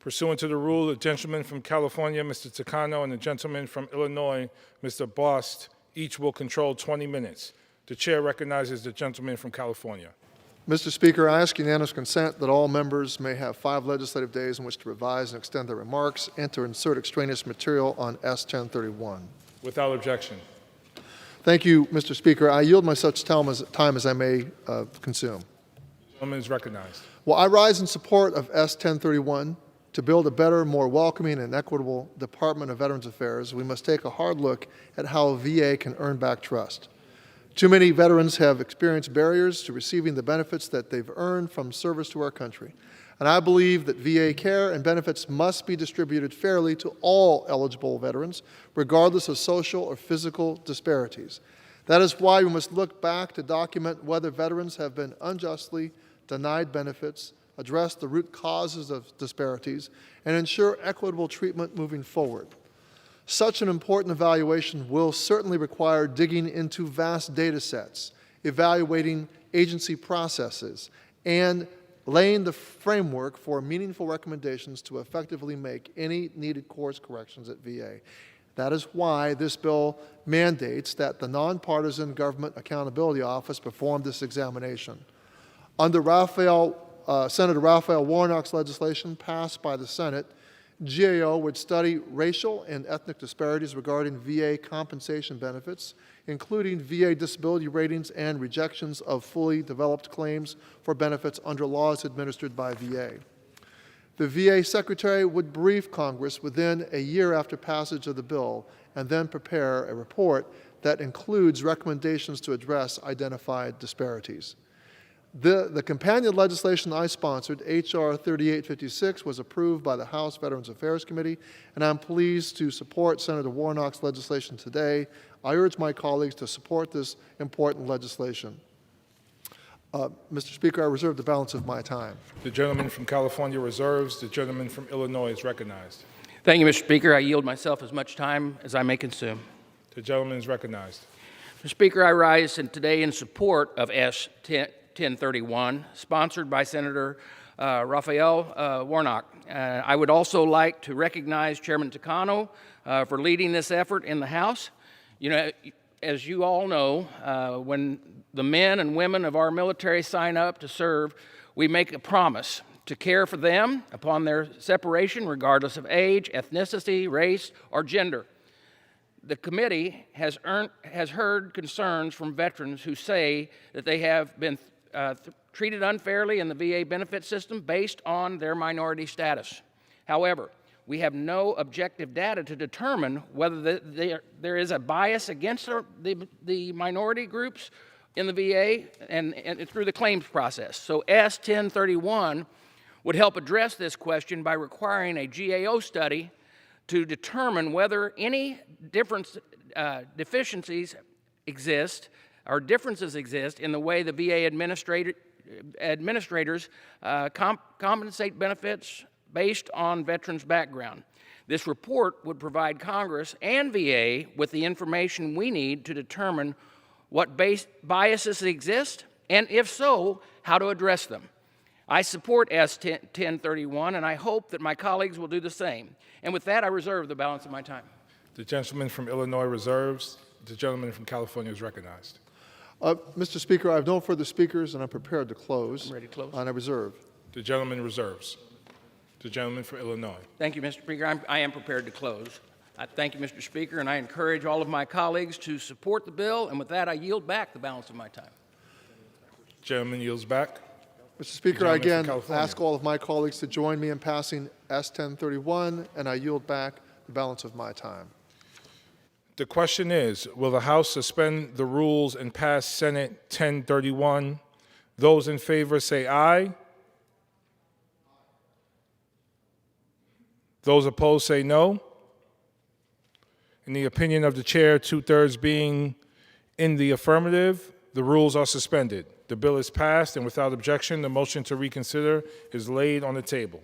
Pursuant to the rule, the gentleman from California, Mr. TAKANO, and the gentleman from Illinois, Mr. BOST, each will control 20 minutes. The chair recognizes the gentleman from California. Mr. Speaker, I ask unanimous consent that all members may have 5 legislative days in which to revise and extend their remarks and to insert extraneous material on S-1031. Without objection. Thank you, Mr. Speaker. I yield my such time as I may consume. The gentleman is recognized. Well, I rise in support of S-1031. To build a better, more welcoming and equitable Department of Veterans Affairs, we must take a hard look at how VA can earn back trust. Too many veterans have experienced barriers to receiving the benefits that they've earned from service to our country. And I believe that VA care and benefits must be distributed fairly to all eligible veterans, regardless of social or physical disparities. That is why we must look back to document whether veterans have been unjustly denied benefits, address the root causes of disparities, and ensure equitable treatment moving forward. Such an important evaluation will certainly require digging into vast data sets, evaluating agency processes, and laying the framework for meaningful recommendations to effectively make any needed course corrections at VA. That is why this bill mandates that the Nonpartisan Government Accountability Office perform this examination. Under Senator Raphael Warnock's legislation passed by the Senate, GAO would study racial and ethnic disparities regarding VA compensation benefits, including VA disability ratings and rejections of fully developed claims for benefits under laws administered by VA. The VA Secretary would brief Congress within a year after passage of the bill and then prepare a report that includes recommendations to address identified disparities. The companion legislation I sponsored, H.R. 3856, was approved by the House Veterans Affairs Committee, and I'm pleased to support Senator Warnock's legislation today. I urge my colleagues to support this important legislation. Mr. Speaker, I reserve the balance of my time. The gentleman from California reserves. The gentleman from Illinois is recognized. Thank you, Mr. Speaker. I yield myself as much time as I may consume. The gentleman is recognized. Mr. Speaker, I rise today in support of S-1031, sponsored by Senator Raphael Warnock. I would also like to recognize Chairman TAKANO for leading this effort in the House. You know, as you all know, when the men and women of our military sign up to serve, we make a promise to care for them upon their separation, regardless of age, ethnicity, race, or gender. The committee has heard concerns from veterans who say that they have been treated unfairly in the VA benefit system based on their minority status. However, we have no objective data to determine whether there is a bias against the minority groups in the VA and through the claims process. So S-1031 would help address this question by requiring a GAO study to determine whether any deficiencies exist or differences exist in the way the VA administrators compensate benefits based on veterans' background. This report would provide Congress and VA with the information we need to determine what biases exist, and if so, how to address them. I support S-1031, and I hope that my colleagues will do the same. And with that, I reserve the balance of my time. The gentleman from Illinois reserves. The gentleman from California is recognized. Mr. Speaker, I have no further speakers, and I'm prepared to close. I'm ready to close. And I reserve. The gentleman reserves. The gentleman from Illinois. Thank you, Mr. Speaker. I am prepared to close. I thank you, Mr. Speaker, and I encourage all of my colleagues to support the bill. And with that, I yield back the balance of my time. Gentleman yields back. Mr. Speaker, I again ask all of my colleagues to join me in passing S-1031, and I yield back the balance of my time. The question is, will the House suspend the rules and pass Senate 1031? Those in favor say aye. Those opposed say no. In the opinion of the chair, 2/3 being in the affirmative, the rules are suspended. The bill is passed, and without objection, the motion to reconsider is laid on the table.